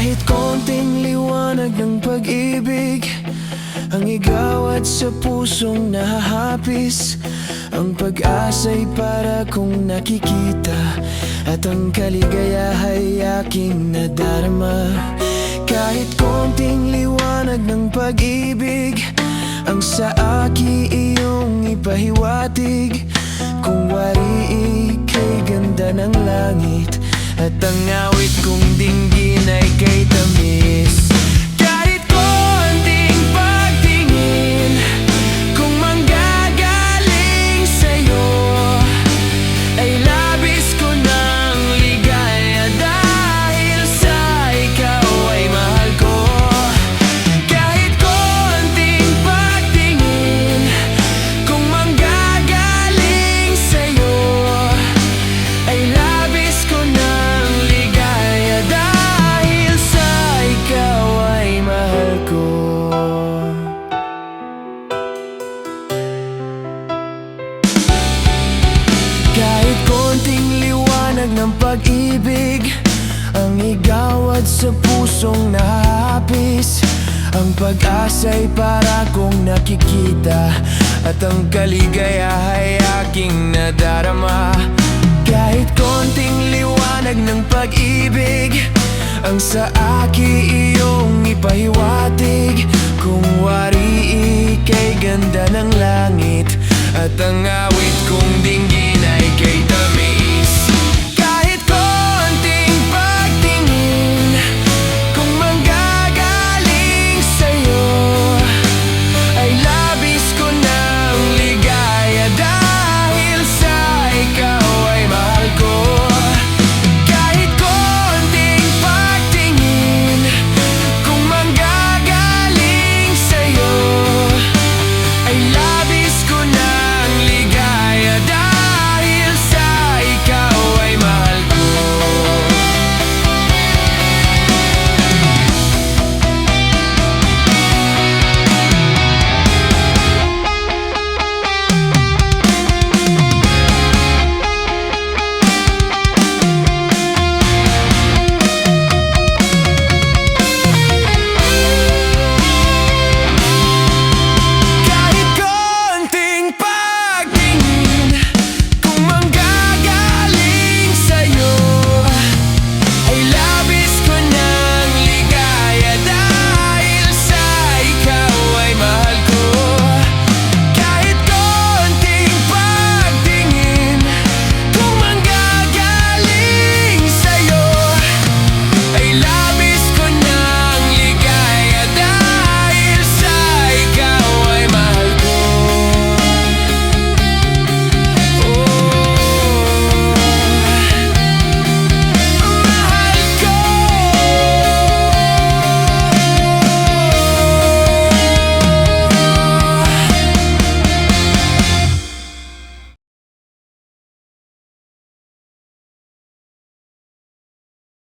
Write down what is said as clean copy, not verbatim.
Kahit konting liwanag ng pag-ibig ang igawad sa pusong nahahapis. Ang pag-asa'y para kong nakikita, at ang kaligaya'y aking nadarama. Kahit konting liwanag ng pag-ibig ang sa aki iyong ipahiwatig. Kung wari ika'y ganda ng langit, at ang awit kong dinggin ay kay tamis. Kahit konting pagtingin kung manggagaling sa'yo, ay labis ko ng ligaya dahil sa ikaw ay mahal ko. Kahit konting pagtingin kung manggagaling sa'yo, ay labis ko ng ligaya dahil sa ikaw ay mahal ko. Kahit konting liwanag ng pag-ibig ang igawad sa pusong nahahapis. Ang pag-asa'y para kong nakikita, at ang kaligaya'y aking nadarama. Kahit konting liwanag ng pag-ibig ang sa aki iyong ipahiwatig. Kung wari ika'y ganda ng langit, at ang awit kong dinggin